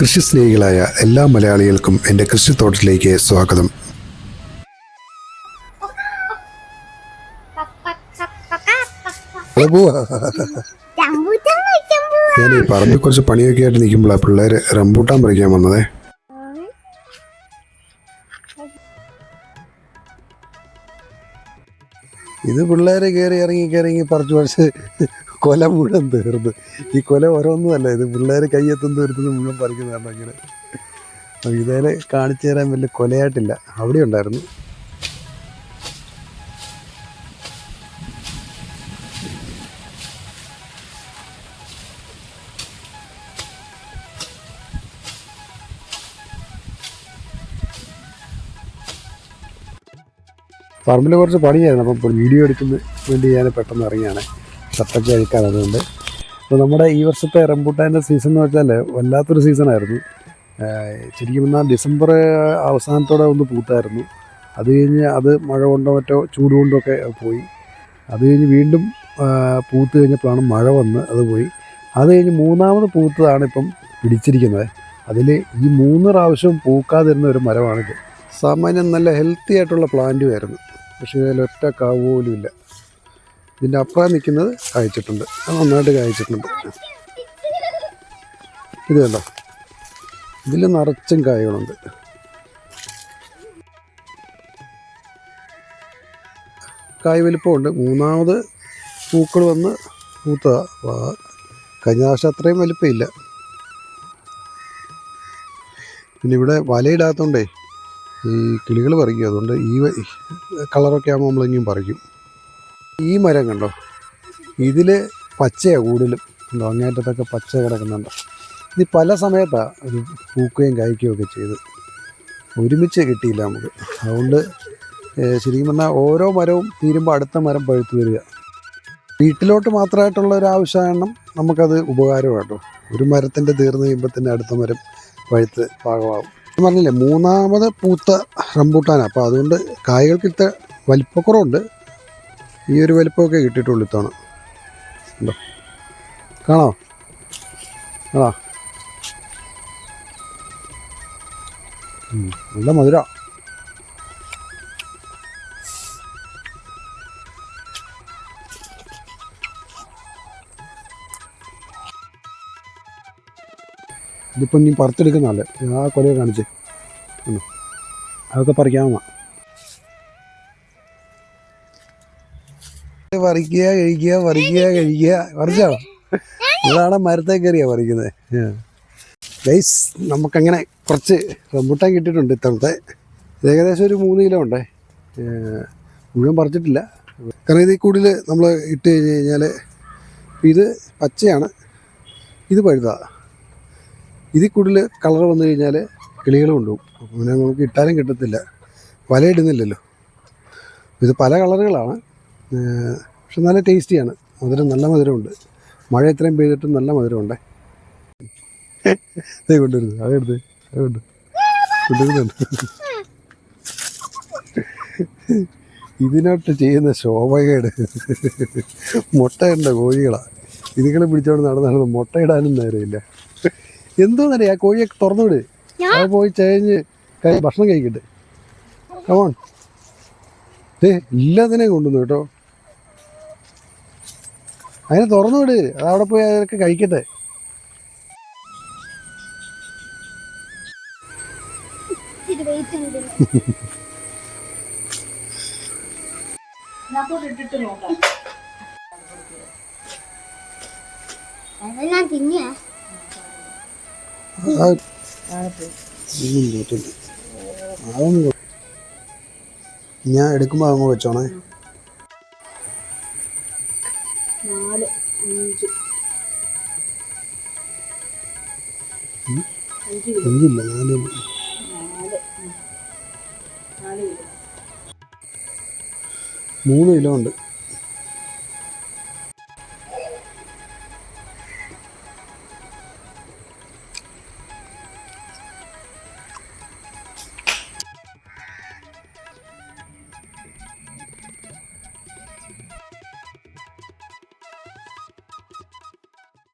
കൃഷി സ്നേഹികളായ എല്ലാ മലയാളികൾക്കും എൻ്റെ കൃഷിത്തോട്ടത്തിലേക്ക് സ്വാഗതം. ഞാൻ ഈ പറമ്പിൽ കുറച്ച് പണിയൊക്കെ ആയിട്ട് നിൽക്കുമ്പോഴാണ് പിള്ളേർ റംബൂട്ടാൻ പറിക്കാൻ വന്നതേ. ഇത് പിള്ളേർ കയറി ഇറങ്ങി പറിച്ച് കൊല മുഴുവൻ തീർന്നു. ഈ കൊല ഓരോന്നുമല്ല, ഇത് പിള്ളേർ കയ്യെത്തും തീർത്തുനിന്ന് മുഴുവൻ പറിക്കുന്ന കാരണം ഇങ്ങനെ. ഇതേലെ കാണിച്ചു തരാൻ വലിയ കൊലയായിട്ടില്ല, അവിടെ ഉണ്ടായിരുന്നു. പറമ്പിൽ കുറച്ച് പണിയായിരുന്നു, അപ്പം വീഡിയോ എടുക്കുന്ന വേണ്ടി ഞാൻ പെട്ടെന്ന് ഇറങ്ങിയാണ്. ഷർട്ടൊക്കെ അഴിക്കാൻ. അതുകൊണ്ട് അപ്പോൾ നമ്മുടെ ഈ വർഷത്തെ റംബൂട്ടാൻ്റെ സീസൺ എന്ന് വെച്ചാൽ വല്ലാത്തൊരു സീസണായിരുന്നു. ശരിക്കും പറഞ്ഞാൽ ഡിസംബർ അവസാനത്തോടെ ഒന്ന് പൂത്തായിരുന്നു. അത് കഴിഞ്ഞ് അത് മഴ കൊണ്ടോ മറ്റോ ചൂട് കൊണ്ടോ ഒക്കെ പോയി. അത് കഴിഞ്ഞ് വീണ്ടും പൂത്ത് കഴിഞ്ഞപ്പോഴാണ് മഴ വന്ന് അത് പോയി. അത് കഴിഞ്ഞ് മൂന്നാമത് പൂത്തതാണ് ഇപ്പം പിടിച്ചിരിക്കുന്നത്. അതിൽ ഈ 3 പ്രാവശ്യവും പൂക്കാതിരുന്ന ഒരു മരമാണിത്. സാമാന്യം നല്ല ഹെൽത്തി ആയിട്ടുള്ള പ്ലാന്റുമായിരുന്നു, പക്ഷേ ഇതിലൊറ്റ കാവ് പോലും ഇല്ല. ഇതിൻ്റെ അപ്പുറം നിൽക്കുന്നത് കായ്ച്ചിട്ടുണ്ട്, അത് നന്നായിട്ട് കായ്ച്ചിട്ടുണ്ട്. ഇത് കണ്ടോ, ഇതിൽ നിറച്ചും കായകളുണ്ട്. കായ് വലിപ്പമുണ്ട്. മൂന്നാമത് പൂക്കൾ വന്ന് പൂത്തതാണ്. കഴിഞ്ഞ പ്രാവശ്യം അത്രയും വലിപ്പമില്ല. പിന്നെ ഇവിടെ വലയിടാത്തതുകൊണ്ടേ ഈ കിളികൾ പറിക്കും. അതുകൊണ്ട് ഈ കളറൊക്കെ ആകുമ്പോൾ നമ്മളെങ്കിലും പറിക്കും. ഈ മരം കണ്ടോ, ഇതിൽ പച്ചയാണ് കൂടുതലും. കണ്ടോ, അങ്ങേറ്റത്തൊക്കെ പച്ച കിടക്കുന്നുണ്ട്. ഇത് പല സമയത്താണ് ഇത് പൂക്കുകയും കായ്ക്കുകയും ഒക്കെ ചെയ്ത്, ഒരുമിച്ച് കിട്ടിയില്ല നമുക്ക്. അതുകൊണ്ട് ശരിക്കും പറഞ്ഞാൽ ഓരോ മരവും തീരുമ്പോൾ അടുത്ത മരം പഴുത്ത് വരിക. വീട്ടിലോട്ട് മാത്രമായിട്ടുള്ള ഒരു ആവശ്യമാണ് നമുക്കത് ഉപകാരം കേട്ടോ. ഒരു മരത്തിൻ്റെ തീർന്ന് കഴിയുമ്പോൾ തന്നെ അടുത്ത മരം പഴുത്ത് പാകമാകും. പറഞ്ഞില്ലേ, മൂന്നാമത് പൂത്ത റംബൂട്ടാനാണ്. അപ്പോൾ അതുകൊണ്ട് കായ്കൾക്ക് ഇത്ര വലിപ്പക്കുറവുണ്ട്. ഈ ഒരു വലിപ്പമൊക്കെ കിട്ടിയിട്ടുള്ളൂ ഇത്തവണ. ഉണ്ടോ, കാണോ ആ നല്ല മധുര. ഇതിപ്പോൾ ഇനി പറിച്ചെടുക്കുന്നതല്ലേ, ആ കൊലയെ കാണിച്ച് അതൊക്കെ പറിക്കാമ. പറിക്കുക കഴിക്കുക, പറിക്കുക കഴിക്കുക. പറിച്ചോ? ഇതാണ് മരത്തെ കയറിയാണ് പറിക്കുന്നത്. ഗൈസ്, നമുക്കങ്ങനെ കുറച്ച് റംബൂട്ടാൻ കിട്ടിയിട്ടുണ്ട് ഇത്തവണത്തെ. ഏകദേശം ഒരു 3 കിലോ ഉണ്ടേ. മുഴുവൻ പറിച്ചിട്ടില്ല, കാരണം ഇതിൽ കൂടുതൽ നമ്മൾ ഇട്ട് കഴിഞ്ഞ് കഴിഞ്ഞാൽ ഇത് പച്ചയാണ്, ഇത് പഴുതാണ്. ഇതിൽ കൂടുതൽ കളർ വന്നു കഴിഞ്ഞാൽ കിളികൾ കൊണ്ടുപോകും. അപ്പോൾ നമുക്ക് ഇട്ടാലും കിട്ടത്തില്ല, വലയിടുന്നില്ലല്ലോ. ഇത് പല കളറുകളാണ്, പക്ഷെ നല്ല ടേസ്റ്റിയാണ്. മധുരം, നല്ല മധുരമുണ്ട്. മഴ ഇത്രയും പെയ്തിട്ടും നല്ല മധുരമുണ്ടേ. അതേ കൊണ്ടുവരുന്നത്, അതെടുത്ത് അതുകൊണ്ട് കൊണ്ടുവരുന്നുണ്ട്. ഇതിനോട്ട് ചെയ്യുന്ന ശോഭകേട്. മുട്ടയിടേണ്ട കോഴികളാണ് ഇതുങ്ങളെ പിടിച്ചോണ്ട് നടന്നാണ്. മുട്ടയിടാനും നേരമില്ല. എന്തോന്നറിയാം, ആ കോഴിയൊക്കെ തുറന്നുവിട്, അത് പോയി ചകഞ്ഞ് ഭക്ഷണം കഴിക്കട്ടെ. കമോൺ, എല്ലാത്തിനെയും കൊണ്ടുവന്നു കേട്ടോ. അതിനെ തുറന്നുവിട്, അതവിടെ പോയി അതൊക്കെ കഴിക്കട്ടെ. ഞാൻ എടുക്കുമ്പോൾ അങ്ങ് വെച്ചോണേ. 4, 5. 5ഇല്ല, 4 3 കിലോ ഉണ്ട്.